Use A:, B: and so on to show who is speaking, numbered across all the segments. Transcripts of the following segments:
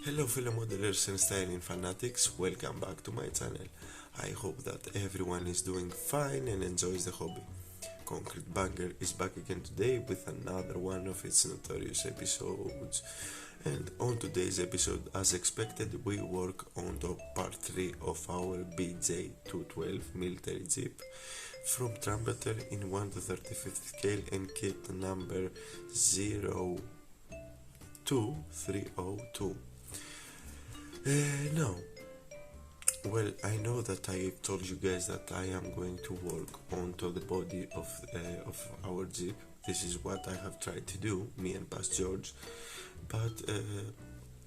A: Hello fellow modelers and styling fanatics, welcome back to my channel. I hope that everyone is doing fine and enjoys the hobby. Concrete Banger is back again today with another one of its notorious episodes. And on today's episode, as expected, we work on the part 3 of our BJ212 Military Jeep from Trumpeter in 1 to 35th scale and kit number 02302. Now, well, I know that I told you guys that I am going to work onto the body of our Jeep. This is what I have tried to do, me and Past George. But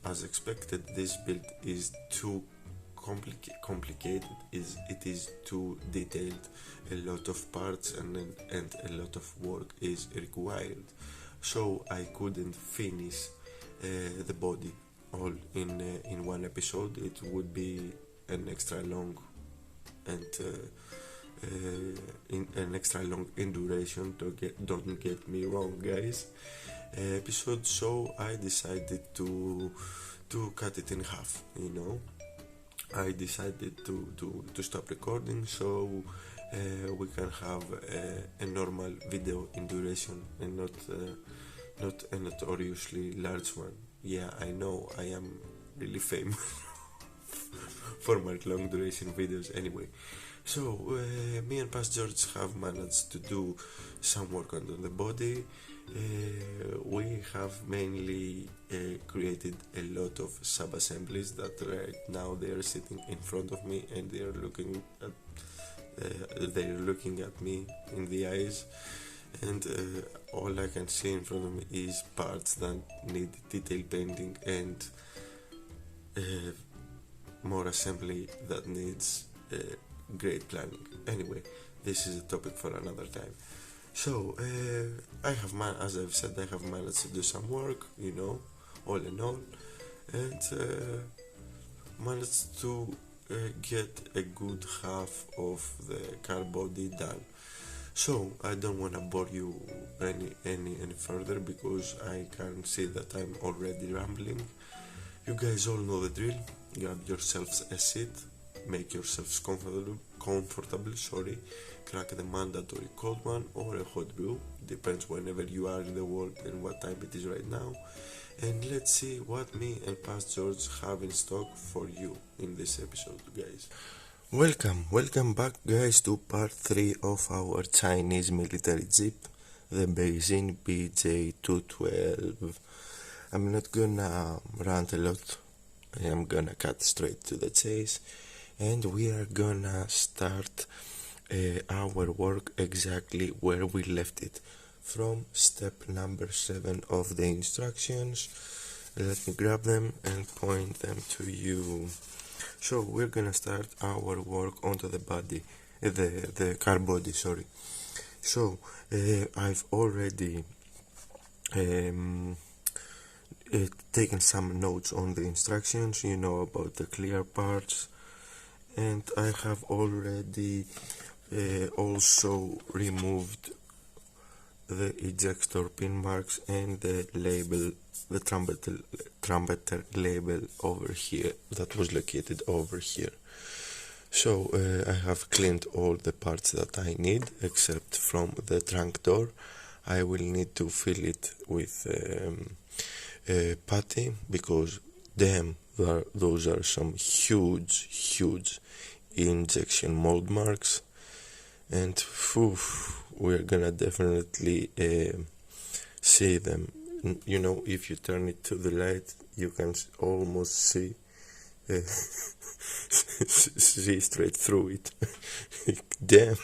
A: as expected, this build is too complicated. It is too detailed. A lot of parts and a lot of work is required. So I couldn't finish the body all in one episode. It would be an extra long and an extra long in duration. Don't get me wrong, guys. Episode, so I decided to cut it in half. I decided to stop recording so we can have a normal video in duration and not a notoriously large one. Yeah, I know I am really famous for my long duration videos anyway. So, me and Past George have managed to do some work on the body. We have mainly created a lot of sub-assemblies that right now they are sitting in front of me and they are looking at me in the eyes, and all I can see in front of me is parts that need detail painting and more assembly that needs great planning. Anyway, this is a topic for another time. So as I've said, I have managed to do some work, all in all, and managed to get a good half of the car body done. So I don't want to bore you any further because I can see that I'm already rambling. You guys all know the drill. Grab yourselves a seat, make yourselves comfortable. Crack the mandatory cold one or a hot brew, depends whenever you are in the world and what time it is right now. And let's see what me and Past George have in stock for you in this episode, guys. Welcome back, guys, to part 3 of our Chinese military jeep, the Beijing BJ212. I'm not gonna rant a lot, I am gonna cut straight to the chase, and we are gonna start our work exactly where we left it, from step number 7 of the instructions. Let me grab them and point them to you. So we're gonna start our work onto the body, the car body, sorry. So I've already taken some notes on the instructions, about the clear parts, and I have already also removed the ejector pin marks and the label, the trumpeter label over here that was located over here. So I have cleaned all the parts that I need except from the trunk door. I will need to fill it with putty because those are some huge injection mold marks, and we're gonna definitely see them. If you turn it to the light, you can almost see see straight through it. Damn,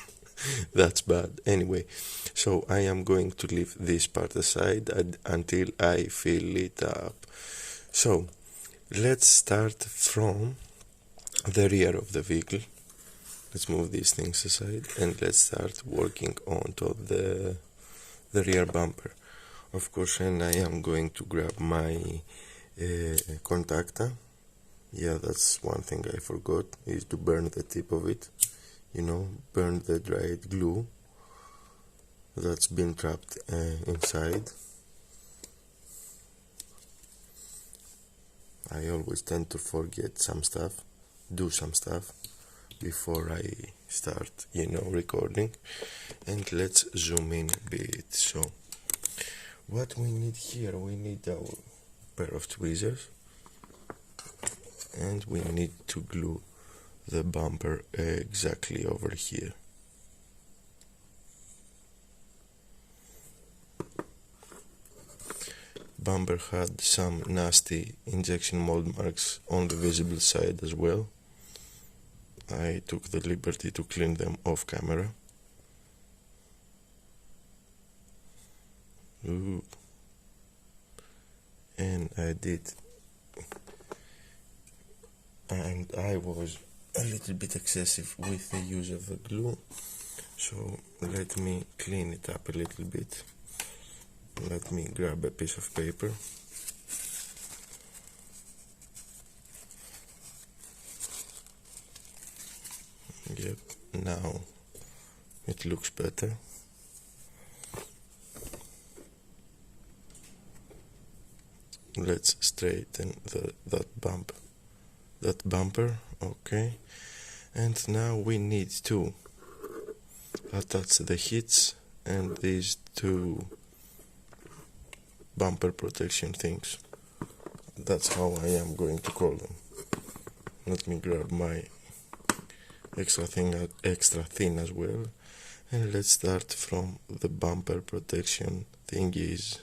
A: that's bad. Anyway, so I am going to leave this part aside until I fill it up. So let's start from the rear of the vehicle. Let's move these things aside and let's start working onto the rear bumper. Of course, and I am going to grab my contactor. Yeah, that's one thing I forgot, is to burn the tip of it. Burn the dried glue that's been trapped inside. I always tend to forget some stuff, do some stuff before I start, recording. And let's zoom in a bit. So what we need here, we need our pair of tweezers, and we need to glue the bumper exactly over here. Bumper had some nasty injection mold marks on the visible side as well. I took the liberty to clean them off camera. Ooh. And I was a little bit excessive with the use of the glue, so let me clean it up a little bit. Let me grab a piece of paper. Yep, now it looks better. Let's straighten that bumper, okay. And now we need to attach the hits and these two bumper protection things. That's how I am going to call them. Let me grab my extra thin as well, and let's start from the bumper protection thingies.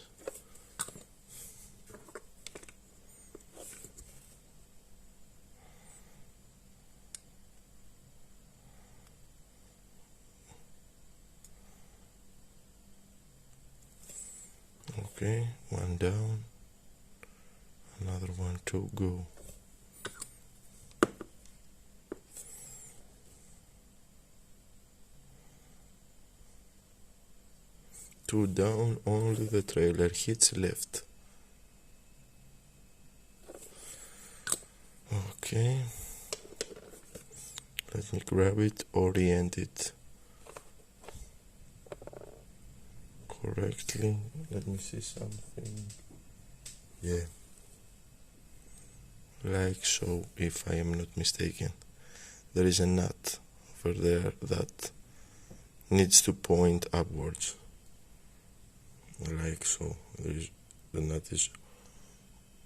A: Okay, one down, another one to go. Two down, only the trailer hits left. Okay, let me grab it, orient it correctly. Let me see something. Yeah, like so, if I am not mistaken. There is a nut over there that needs to point upwards, like so. The nut is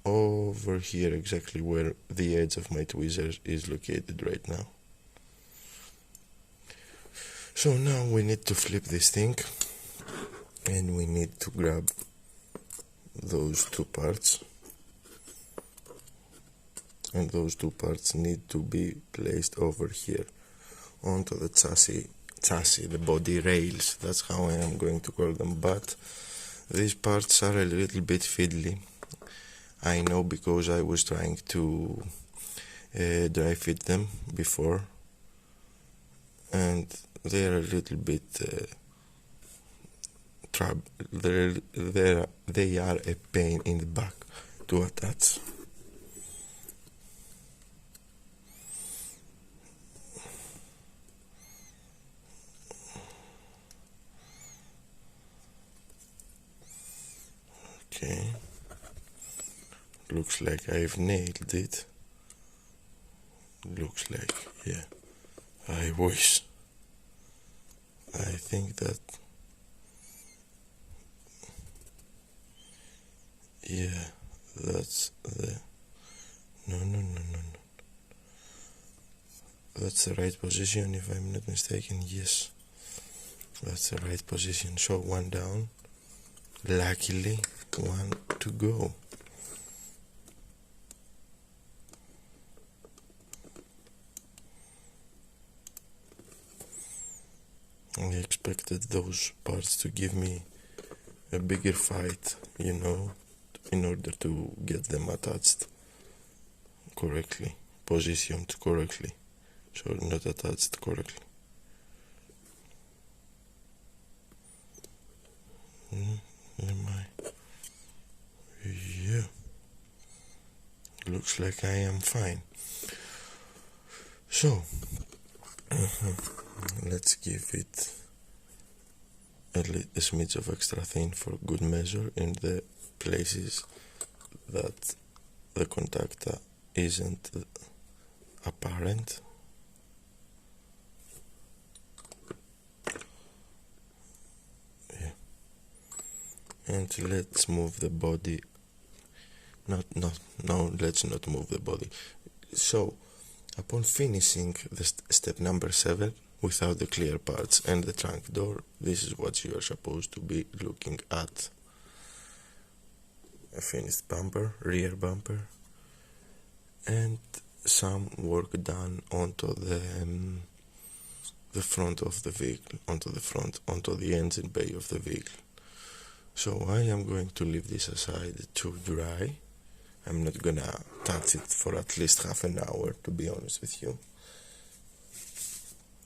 A: over here, exactly where the edge of my tweezers is located right now. So now we need to flip this thing, and we need to grab those two parts, and those two parts need to be placed over here onto the chassis, the body rails. That's how I am going to call them, but these parts are a little bit fiddly. I know, because I was trying to dry fit them before, and they are a little bit they are a pain in the back to attach. Okay, looks like I've nailed it. Looks like, yeah, I wish. I think that, yeah, that's the, no, that's the right position, if I'm not mistaken. Yes, that's the right position. So one down, luckily one to go. I expected those parts to give me a bigger fight, in order to get them attached correctly, positioned correctly, so not attached correctly. Yeah, looks like I am fine. So let's give it a smidge of extra thin for good measure in the places that
B: the contactor isn't apparent. Yeah. And let's move the body. No, let's not move the body. So, upon finishing the step number 7 without the clear parts and the trunk door, this is what you are supposed to be looking at. A finished bumper, rear bumper, and some work done onto the front of the vehicle, onto the engine bay of the vehicle. So I am going to leave this aside to dry. I'm not gonna touch it for at least half an hour, to be honest with you.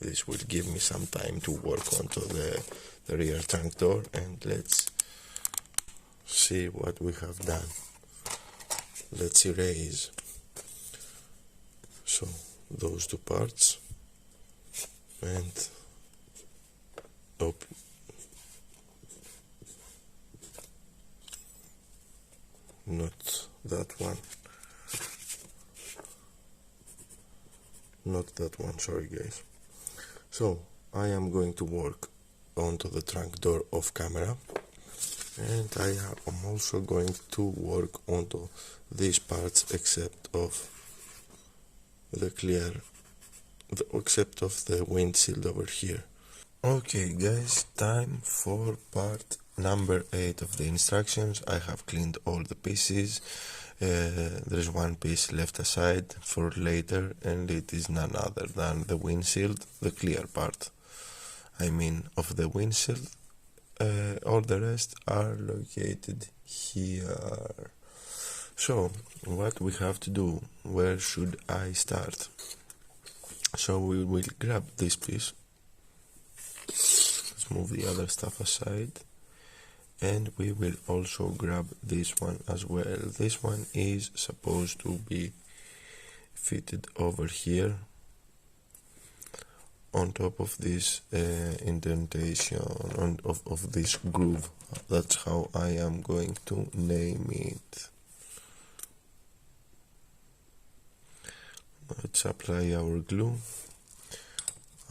B: This will give me some time to work onto the rear trunk door, and let's see what we have done. Let's erase so those two parts and open. Not that one. Not that one, sorry guys. So I am going to work onto the trunk door off camera, and I am also going to work onto these parts except of the except of the windshield over here. Okay guys, time for part number 8 of the instructions. I have cleaned all the pieces. There's one piece left aside for later, and it is none other than the windshield, the clear part, I mean, of the windshield. All the rest are located here. So, what we have to do, where should I start? So we will grab this piece. Let's move the other stuff aside. And we will also grab this one as well. This one is supposed to be fitted over here on top of this indentation of this groove. That's how I am going to name it. Let's apply our glue.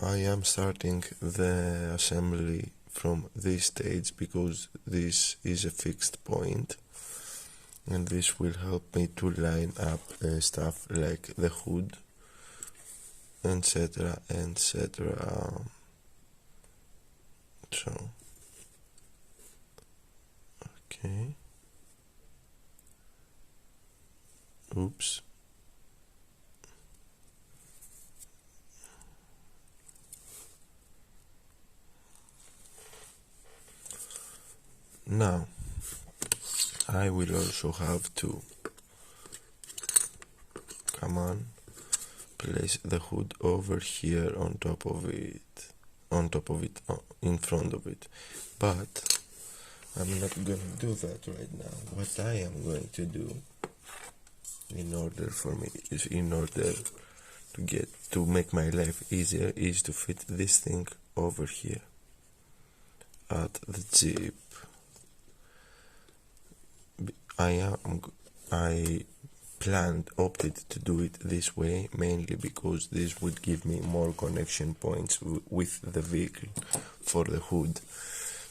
B: I am starting the assembly from this stage because this is a fixed point, and this will help me to line up stuff like the hood, etc, etc. So okay, oops. Now I will also have to place the hood over here on top of it, in front of it, but I'm not gonna do that right now. What I am going to do, in order to make my life easier, is to fit this thing over here at the Jeep. I opted to do it this way mainly because this would give me more connection points with the vehicle for the hood.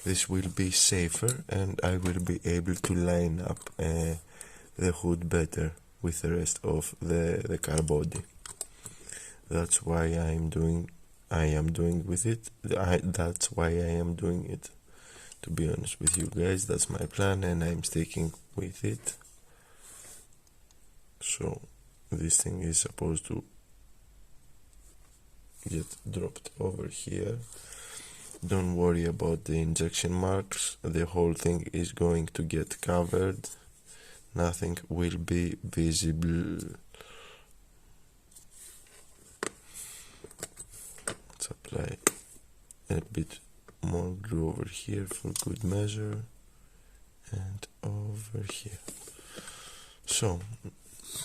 B: This will be safer, and I will be able to line up the hood better with the rest of the car body. That's why I am doing it. To be honest with you guys, that's my plan, and I'm sticking with it. So this thing is supposed to get dropped over here. Don't worry about the injection marks, the whole thing is going to get covered. Nothing will be visible. Let's apply a bit more glue over here for good measure, and over here. So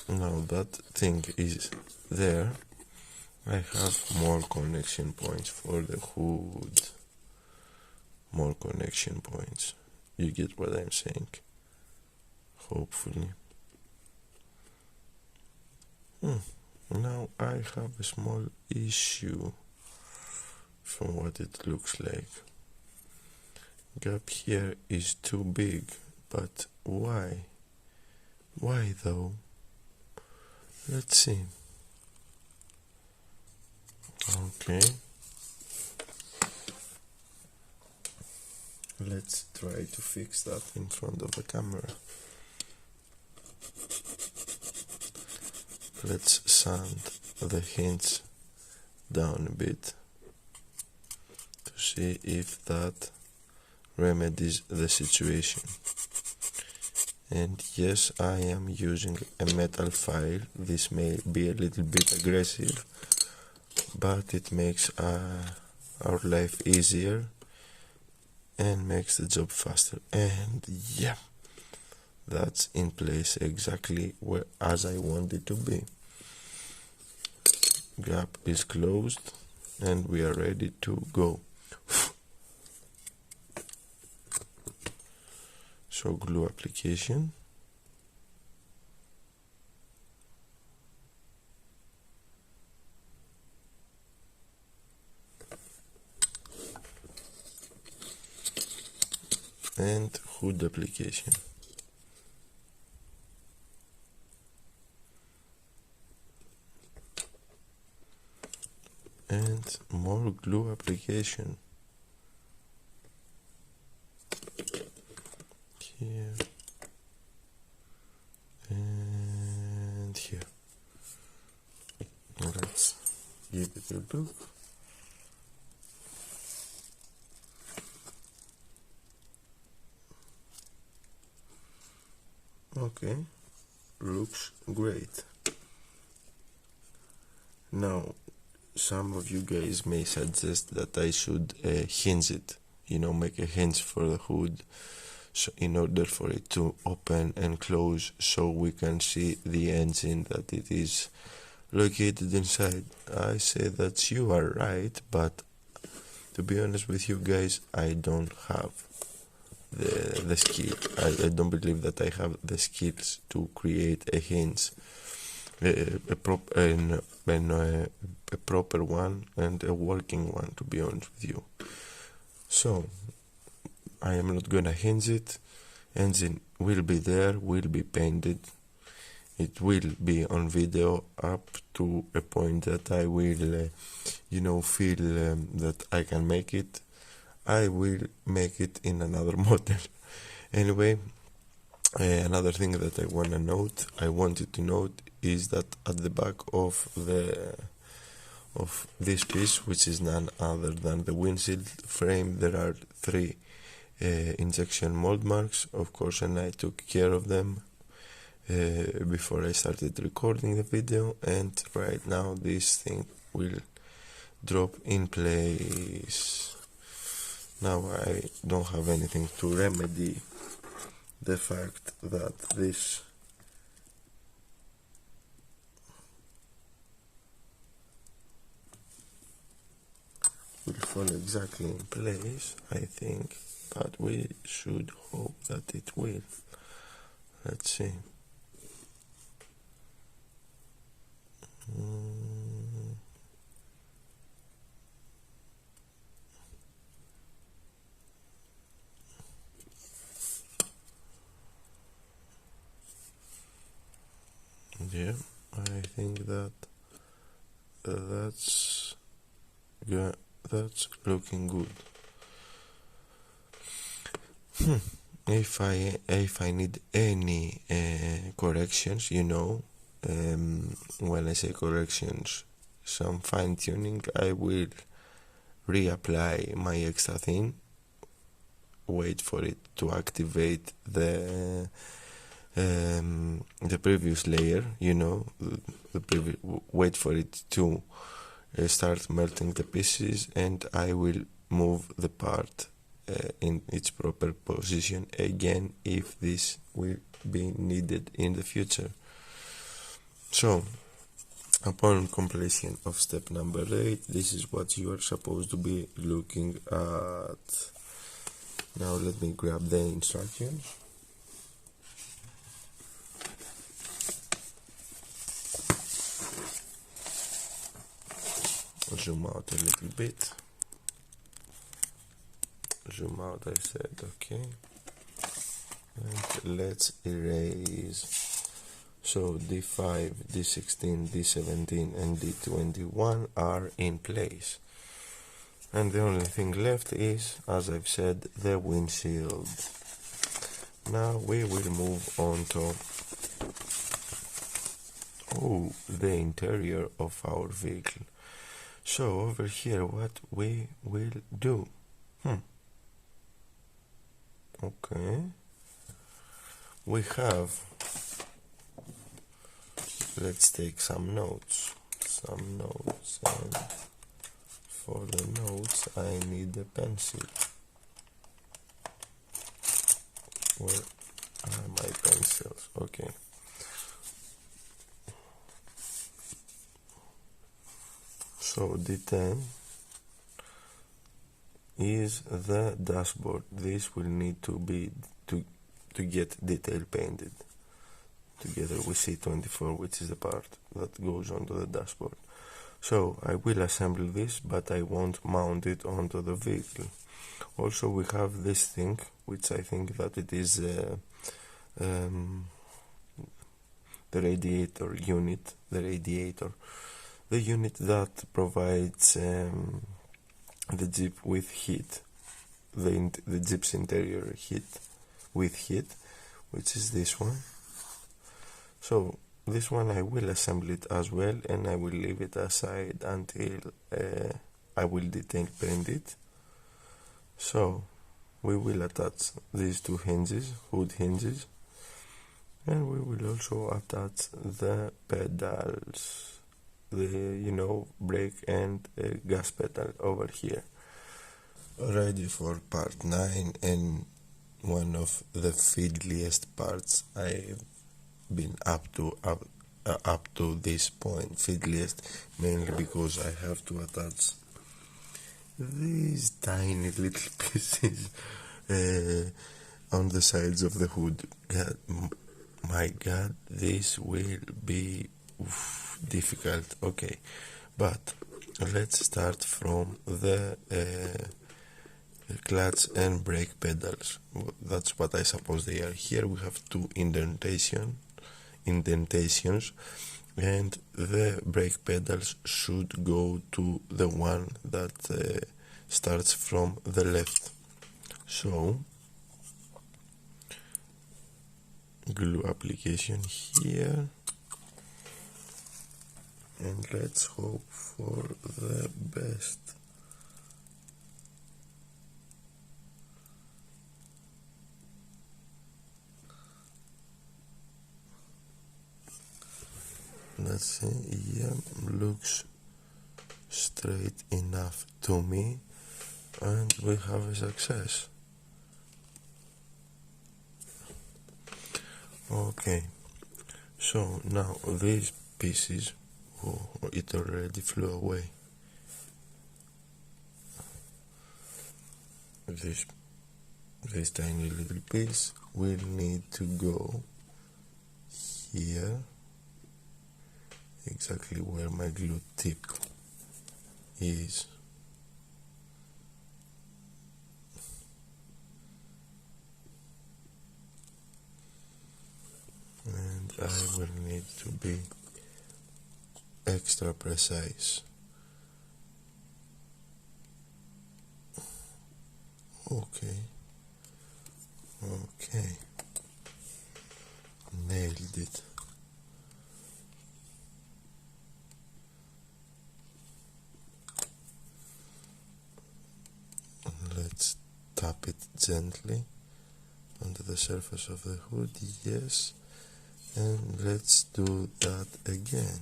B: now that thing is there, I have more connection points for the hood. More connection points. You get what I'm saying? Hopefully. Now I have a small issue from what it looks like. Gap here is too big, but why? Why though? Let's see. Okay. Let's try to fix that in front of the camera. Let's sand the hinge down a bit to see if that remedies the situation. And yes, I am using a metal file. This may be a little bit aggressive, but it makes our life easier and makes the job faster. And yeah, that's in place exactly where as I want it to be. Gap is closed and we are ready to go. So glue application. And hood application. And more glue application. Here and here. Let's give it a look. Okay, looks great. Now, some of you guys may suggest that I should hinge it, make a hinge for the hood, so in order for it to open and close, so we can see the engine that it is located inside. I say that you are right, but to be honest with you guys, I don't have the skill. I don't believe that I have the skills to create a hinge, a proper one and a working one, to be honest with you. So I am not gonna hinge it. Engine will be there, will be painted. It will be on video up to a point that I will, feel that I can make it. I will make it in another model. Anyway, another thing that I wanted to note is that at the back of this piece, which is none other than the windshield frame, there are 3 injection mold marks, of course, and I took care of them before I started recording the video, and right now this thing will drop in place. Now I don't have anything to remedy the fact that this will fall exactly in place, I think, but we should hope that it will. Let's see. Yeah, I think that's looking good. If I need any corrections, when I say corrections, some fine tuning, I will reapply my extra thin, wait for it to activate the previous layer, wait for it to start melting the pieces, and I will move the part in its proper position again if this will be needed in the future. So, upon completion of step number 8, this is what you are supposed to be looking at. Now let me grab the instructions. zoom out a little bit. Zoom out, I said, okay. And let's erase. So D5, D16, D17 and D21 are in place. And the only thing left is, as I've said, the windshield. Now we will move on to the interior of our vehicle. So over here what we will do. Okay. We have, let's take some notes. And for the notes I need a pencil. Where are my pencils? Okay. So D10 is the dashboard. This will need to be to get detail painted together with C24, which is the part that goes onto the dashboard. So I will assemble this, but I won't mount it onto the vehicle. Also we have this thing, which I think that it is the radiator unit, the unit that provides the Jeep with heat, the Jeep's interior heat with heat, which is this one. So this one I will assemble it as well, and I will leave it aside until I will detail paint it. So we will attach these two hinges, hood hinges, and we will also attach the pedals, the brake and gas pedal over here. Ready for part 9, and one of the fiddliest parts I've been up to this point. Fiddliest mainly because I have to attach these tiny little pieces on the sides of the hood. My God, this will be difficult. Okay, but let's start from the clutch and brake pedals. That's what I suppose they are. Here we have two indentations, and the brake pedals should go to the one that starts from the left. So glue application here, and let's hope for the best. Let's see, yeah, looks straight enough to me, and we have a success. Okay, so now these pieces, it already flew away. This tiny little piece will need to go here, exactly where my glue tip is. And I will need to be extra precise. Okay, nailed it. Let's tap it gently onto the surface of the hood, yes, and let's do that again.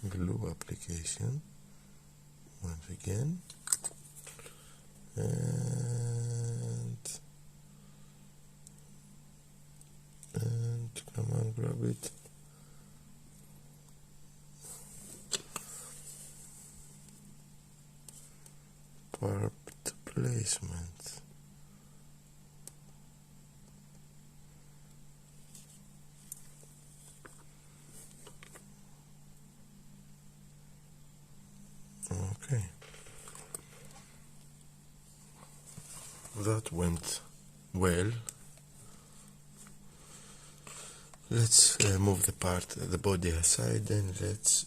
B: Glue application once again, and come on, grab it. Warped placement. Okay, that went well. Let's move the body aside, and let's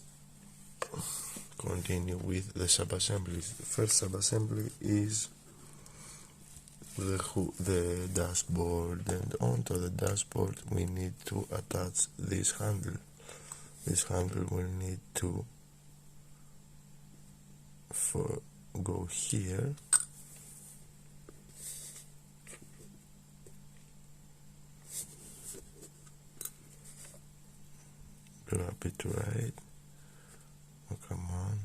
B: continue with the sub-assemblies. The first sub-assembly is the dashboard, and onto the dashboard we need to attach this handle. This handle will need to go here, grab it right. Oh, come on.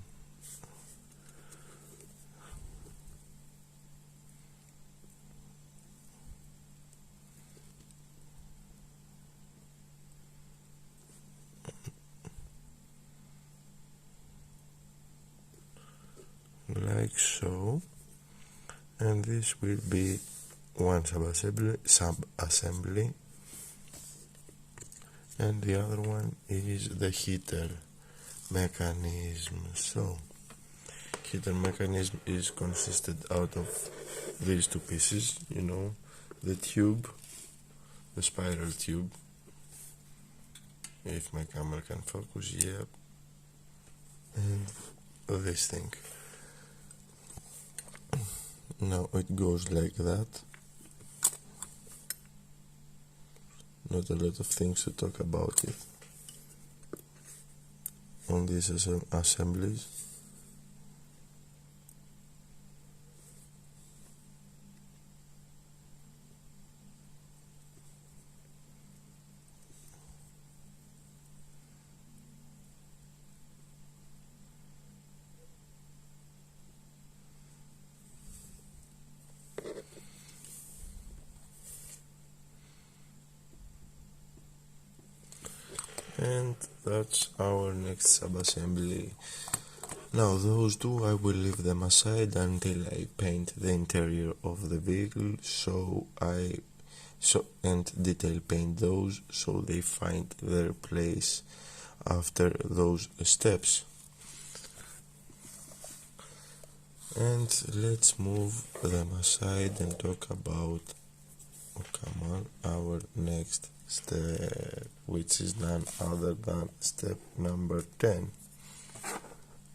B: Like so, and this will be one sub-assembly, and the other one is the heater mechanism. So heater mechanism is consisted out of these two pieces, the tube, the spiral tube, if my camera can focus, yep, and this thing. Now it goes like that. Not a lot of things to talk about it on these assemblies. And that's our next sub-assembly. Now those two I will leave them aside until I paint the interior of the vehicle, and detail paint those so they find their place after those steps. And let's move them aside and talk about our next step, which is none other than step number 10.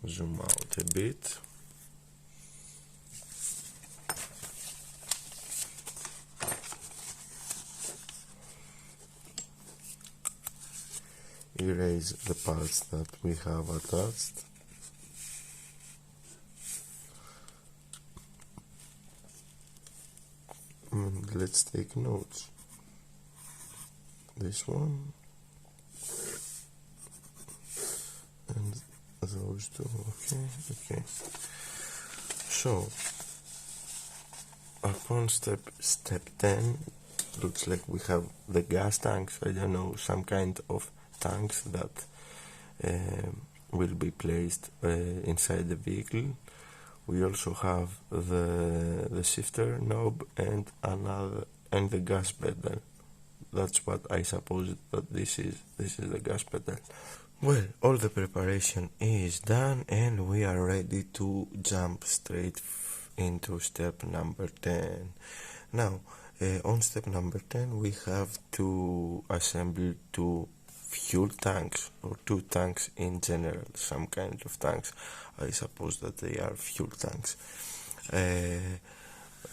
B: Zoom out a bit. Erase the parts that we have attached. And let's take notes. This one and those two. Okay. So upon step 10, looks like we have the gas tanks. I don't know, some kind of tanks that will be placed inside the vehicle. We also have the shifter knob and the gas pedal. That's what I suppose that this is the gas pedal. Well, all the preparation is done and we are ready to jump straight into step number 10. Now, on step number 10 we have to assemble two fuel tanks, or two tanks in general, some kind of tanks. I suppose that they are fuel tanks.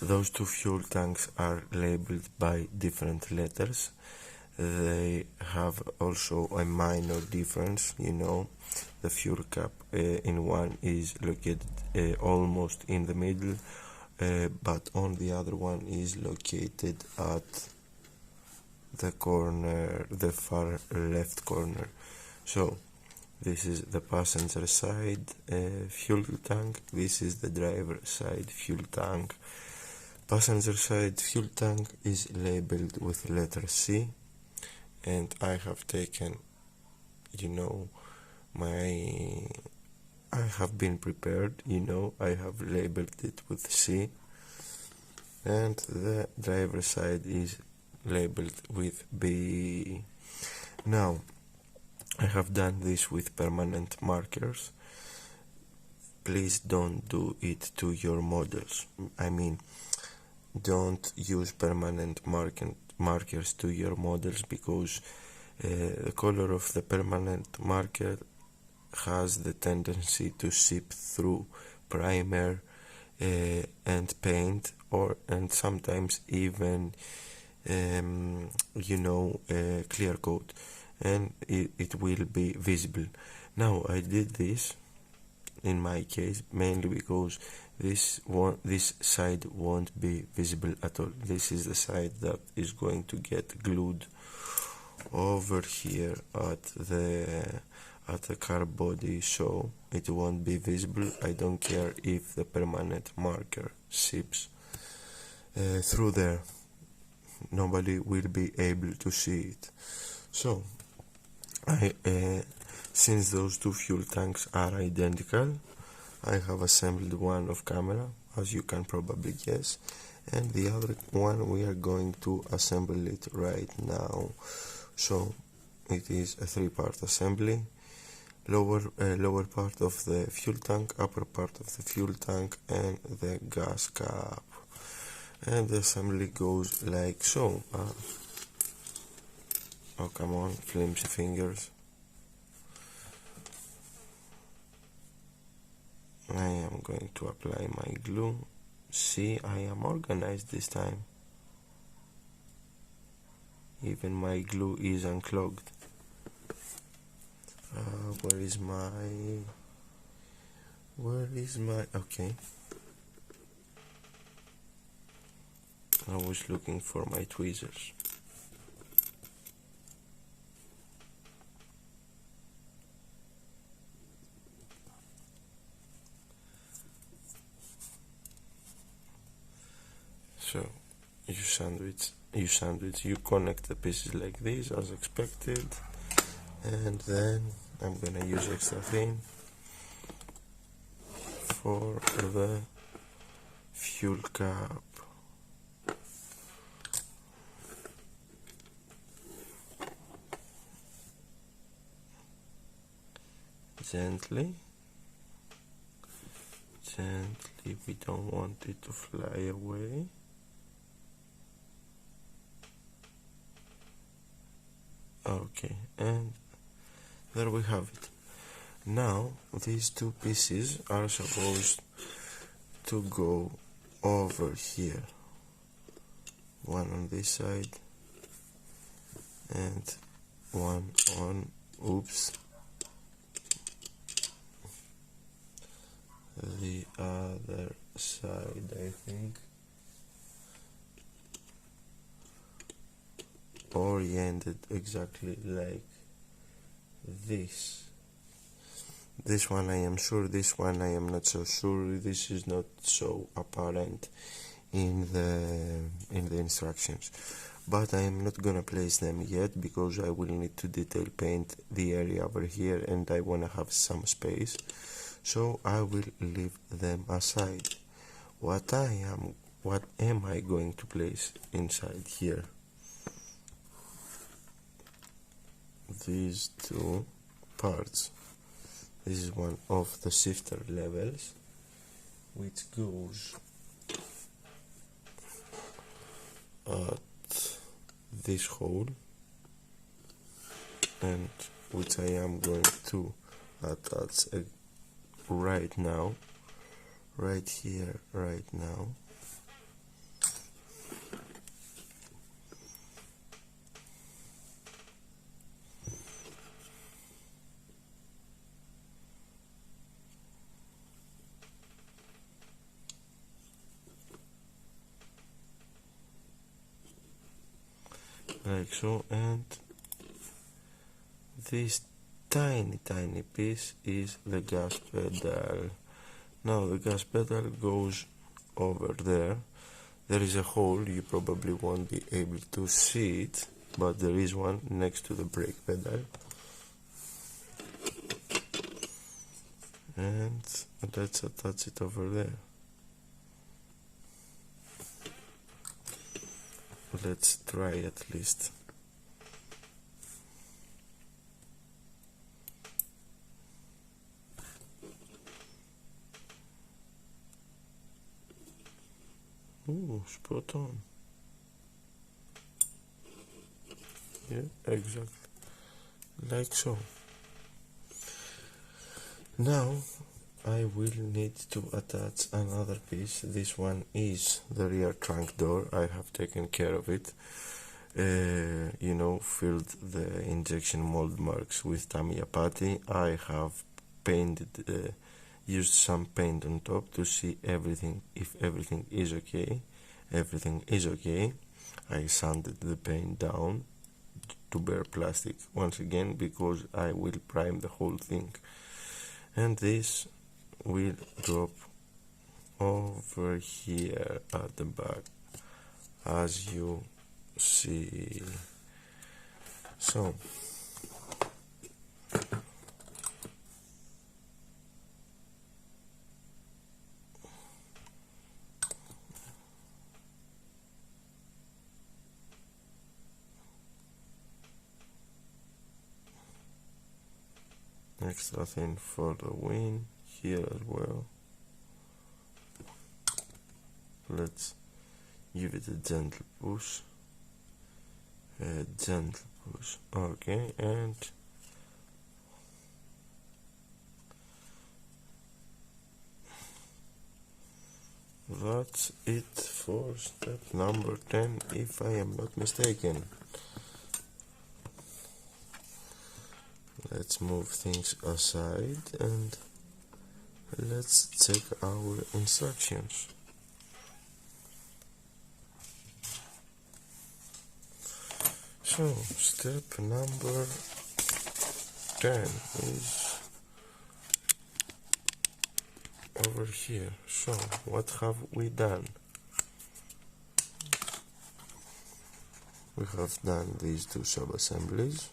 B: Those two fuel tanks are labeled by different letters. They have also a minor difference, the fuel cap in one is located almost in the middle, but on the other one is located at the corner, the far left corner. So this is the passenger side fuel tank, this is the driver side fuel tank. Passenger side fuel tank is labeled with letter C, and I have taken, I have been prepared, I have labeled it with C, and the driver side is labeled with B. Now, I have done this with permanent markers. please don't do it to your models. I mean, don't use permanent markers to your models, because the color of the permanent marker has the tendency to seep through primer and paint, and sometimes even clear coat, and it will be visible. Now I did this in my case mainly because this side won't be visible at all. This is the side that is going to get glued over here at the car body, so it won't be visible. I don't care if the permanent marker seeps through there. Nobody will be able to see it. So since those two fuel tanks are identical, I have assembled one off camera, as you can probably guess, and the other one we are going to assemble it right now. So it is a 3-part assembly: lower part of the fuel tank, upper part of the fuel tank, and the gas cap. And the assembly goes like so. Oh, come on, flimsy fingers. I am going to apply my glue. See, I am organized this time. Even my glue is unclogged. Where is my okay. I was looking for my tweezers. So you connect the pieces like this as expected, and then I'm gonna use extra thin for the fuel cap. Gently, we don't want it to fly away. Okay, and there we have it. Now these two pieces are supposed to go over here, one on this side and one on the other side, I think, oriented exactly like this. This one I am sure, this one I am not so sure. This is not so apparent in the instructions, but I am not gonna place them yet because I will need to detail paint the area over here and I wanna have some space, so I will leave them aside. What am I going to place inside here? These two parts. This is one of the shifter levels, which goes at this hole, and which I am going to attach right now, right here, right now. Like so, and this tiny piece is the gas pedal. Now the gas pedal goes over there. There is a hole, you probably won't be able to see it, but there is one next to the brake pedal, and let's attach it over there. Let's try at least. Ooh, spot on. Yeah, exactly. Like so. Now I will need to attach another piece. This one is the rear trunk door. I have taken care of it. Filled the injection mold marks with Tamiya putty. I have used some paint on top to see if everything is okay. Everything is okay. I sanded the paint down to bare plastic once again because I will prime the whole thing. And this will drop over here at the back, as you see. So extra thin for the wing here as well. Let's give it a gentle push. Okay, and that's it for step number 10, if I am not mistaken. Let's move things aside and let's check our instructions. So, step number 10 is over here. So, what have we done? We have done these two sub-assemblies.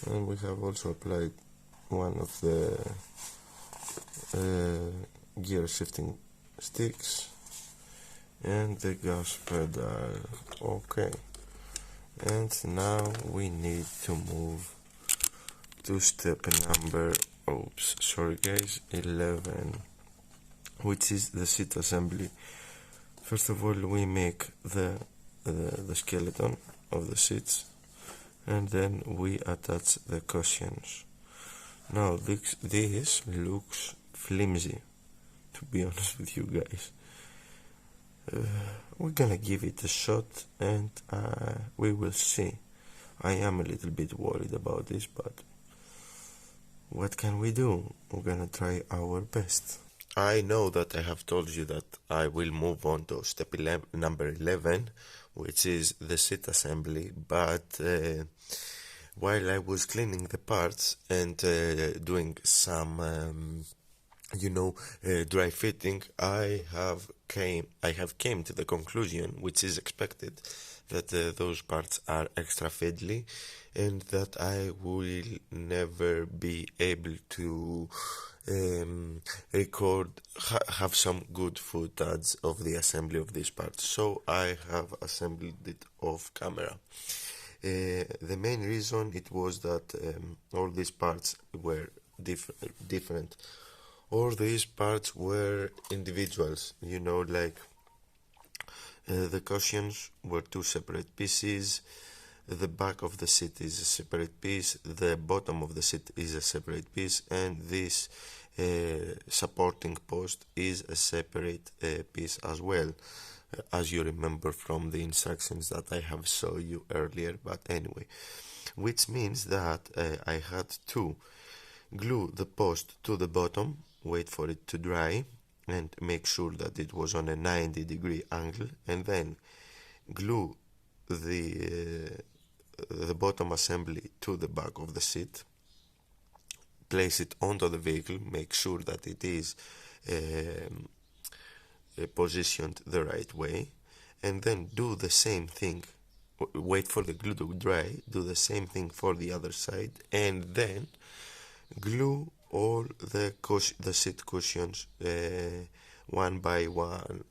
B: And we have also applied one of the gear shifting sticks and the gas pedal. Okay, and now we need to move to step number 11, which is the seat assembly. First of all, we make the skeleton of the seats, and then we attach the cushions. Now this looks flimsy, to be honest with you guys. We're gonna give it a shot and we will see. I am a little bit worried about this, but what can we do? We're gonna try our best. I know that I have told you that I will move on to step number 11, which is the seat assembly, but while I was cleaning the parts and doing some dry fitting, I have came to the conclusion, which is expected, that those parts are extra fiddly and that I will never be able to have some good footage of the assembly of these parts. So I have assembled it off camera. The main reason it was that all these parts were different. All these parts were individuals, like the cushions were two separate pieces, the back of the seat is a separate piece, the bottom of the seat is a separate piece, and this supporting post is a separate piece as well, as you remember from the instructions that I have shown you earlier. But anyway, which means that I had to glue the post to the bottom, wait for it to dry and make sure that it was on a 90-degree angle, and then glue the bottom assembly to the back of the seat, place it onto the vehicle, make sure that it is positioned the right way, and then do the same thing, wait for the glue to dry, do the same thing for the other side, and then glue all the seat cushions one by one.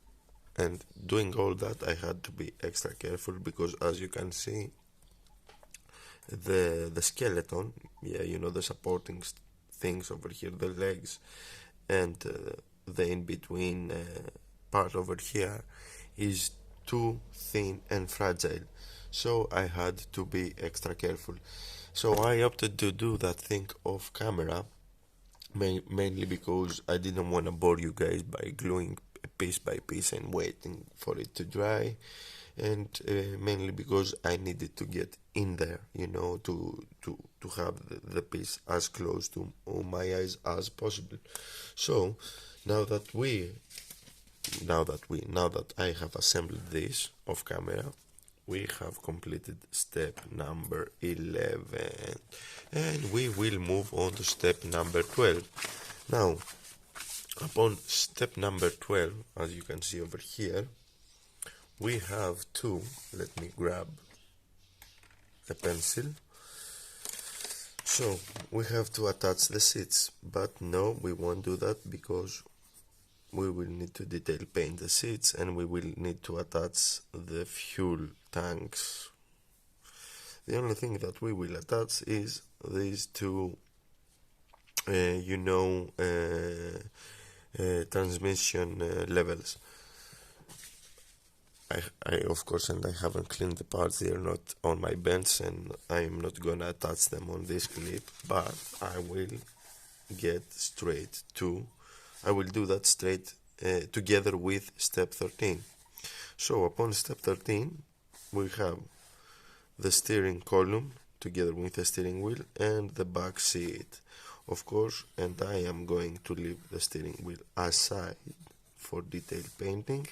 B: And doing all that, I had to be extra careful because, as you can see, the skeleton, the supporting things over here, the legs and the in-between part over here is too thin and fragile, so I had to be extra careful. So I opted to do that thing off camera, mainly because I didn't want to bore you guys by gluing piece by piece and waiting for it to dry, and mainly because I needed to get in there, you know, to have the piece as close to my eyes as possible. So now that I have assembled this off camera, we have completed step number 11, and we will move on to step number 12. Now, upon step number 12, as you can see over here, we have to, let me grab a pencil. So we have to attach the seats, but no, we won't do that because we will need to detail paint the seats, and we will need to attach the fuel tanks. The only thing that we will attach is these two transmission levels. I of course, and I haven't cleaned the parts, they are not on my bench, and I am not gonna attach them on this clip, but I will do that straight together with step 13. So upon step 13, we have the steering column together with the steering wheel and the back seat, of course, and I am going to leave the steering wheel aside for detail painting,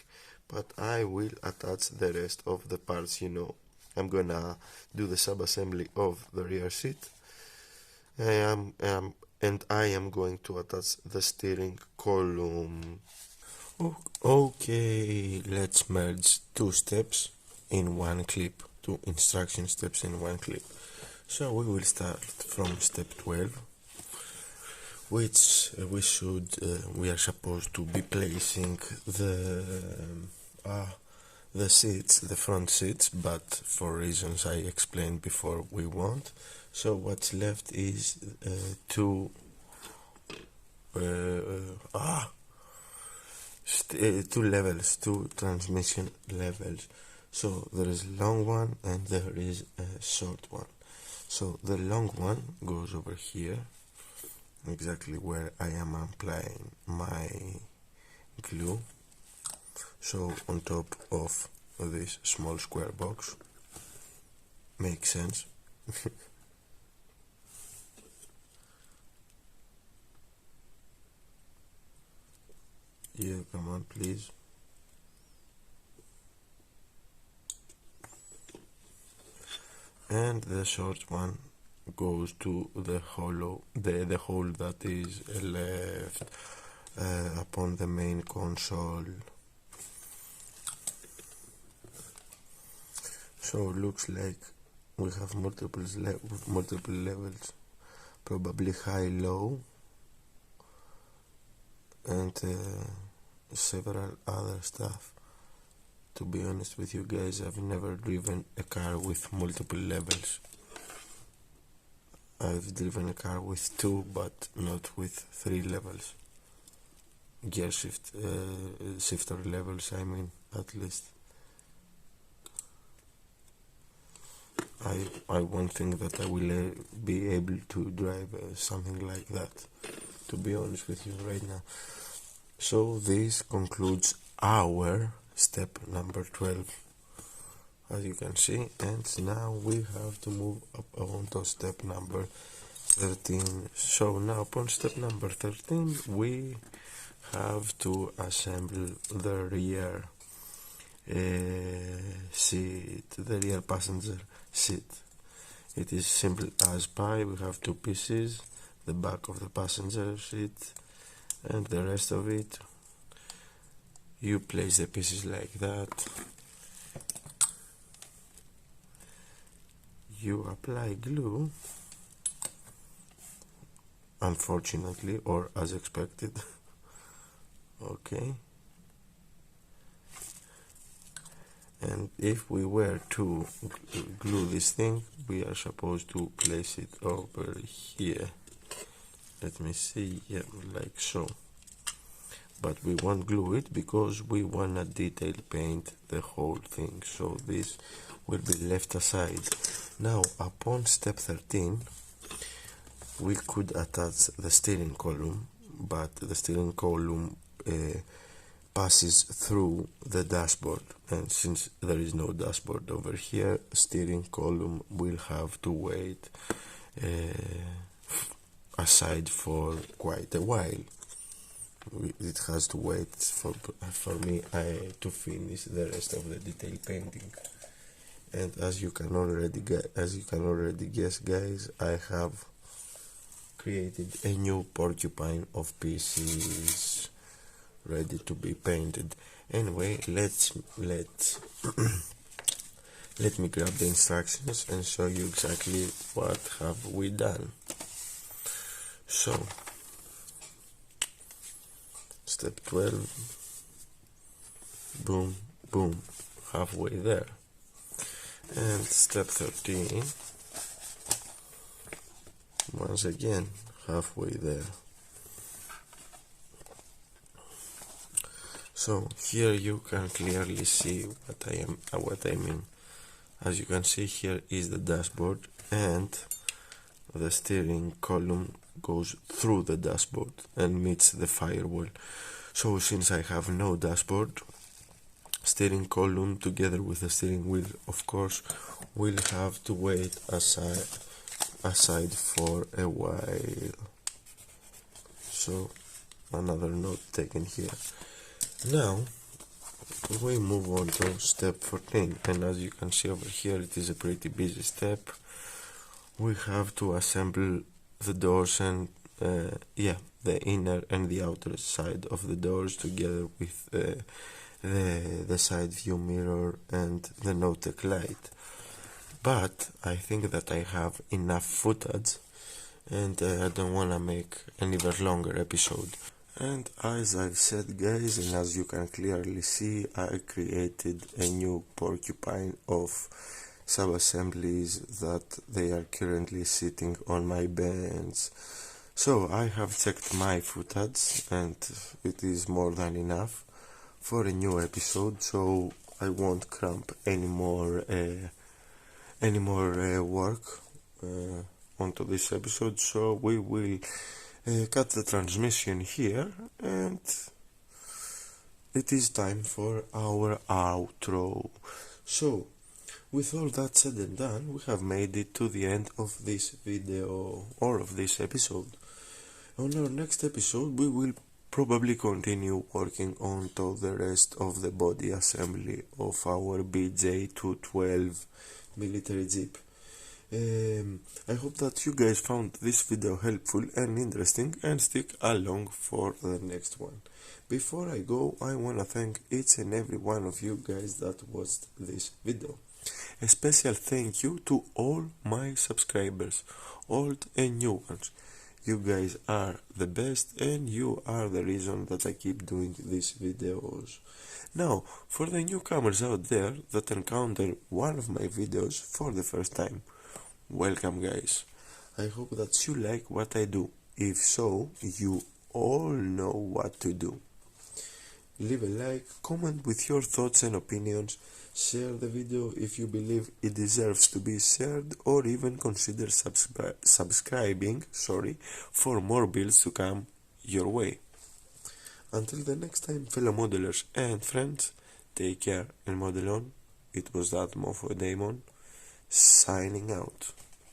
B: but I will attach the rest of the parts, you know. I'm gonna do the sub-assembly of the rear seat, and I am going to attach the steering column. Okay, let's merge two steps in one clip, two instruction steps in one clip. So we will start from step 12, which we are supposed to be placing the seats, the front seats, but for reasons I explained before, we won't. So what's left is two levels, two transmission levels. So there is a long one and there is a short one. So the long one goes over here, exactly where I am applying my glue. So on top of this small square box. Makes sense. Yeah, come on, please. And the short one goes to the hole that is left upon the main console. So looks like we have multiple levels, probably high, low, and several other stuff. To be honest with you guys, I've never driven a car with multiple levels. I've driven a car with 2, but not with 3 levels. Gear shifter levels, I mean, at least. I won't think that I will be able to drive something like that, to be honest with you right now. So this concludes our step number 12, as you can see, and now we have to move up on to step number 13. So now upon step number 13 we have to assemble the rear seat, the rear passenger seat. It is simple as pie. We have 2 pieces, the back of the passenger seat and the rest of it. You place the pieces like that, you apply glue, unfortunately, or as expected. Okay, and if we were to glue this thing, we are supposed to place it over here, let me see, yeah, like so. But we won't glue it because we wanna detail paint the whole thing, so this will be left aside. Now upon step 13 we could attach the steering column, but the steering column passes through the dashboard, and since there is no dashboard over here, steering column will have to wait aside for quite a while. It has to wait for me to finish the rest of the detail painting. And as you can already guess, guys, I have created a new porcupine of pieces ready to be painted. Anyway, let me grab the instructions and show you exactly what have we done. So step 12, boom, boom, halfway there. And step 13, once again, halfway there. So here you can clearly see what I mean. As you can see, here is the dashboard, and the steering column goes through the dashboard and meets the firewall. So since I have no dashboard, steering column together with the steering wheel, of course, will have to wait aside for a while. So another note taken here. Now we move on to step 14, and as you can see over here, it is a pretty busy step. We have to assemble the doors and the inner and the outer side of the doors together with the side view mirror and the no-tech light. But I think that I have enough footage, and I don't wanna make an even longer episode. And as I've said, guys, and as you can clearly see, I created a new porcupine of sub-assemblies that they are currently sitting on my bench. So I have checked my footage, and it is more than enough for a new episode, so I won't cramp any more work onto this episode. So we will cut the transmission here, and it is time for our outro. So with all that said and done, we have made it to the end of this video or of this episode. On our next episode, we will probably continue working on to the rest of the body assembly of our BJ212 military jeep. I hope that you guys found this video helpful and interesting, and stick along for the next one. Before I go, I wanna thank each and every one of you guys that watched this video. A special thank you to all my subscribers, old and new ones. You guys are the best, and you are the reason that I keep doing these videos. Now, for the newcomers out there that encounter one of my videos for the first time, welcome, guys. I hope that you like what I do. If so, you all know what to do. Leave a like, comment with your thoughts and opinions, share the video if you believe it deserves to be shared, or even consider subscribing for more builds to come your way. Until the next time, fellow modelers and friends, take care and model on. It was that Mofo Daemon, signing out.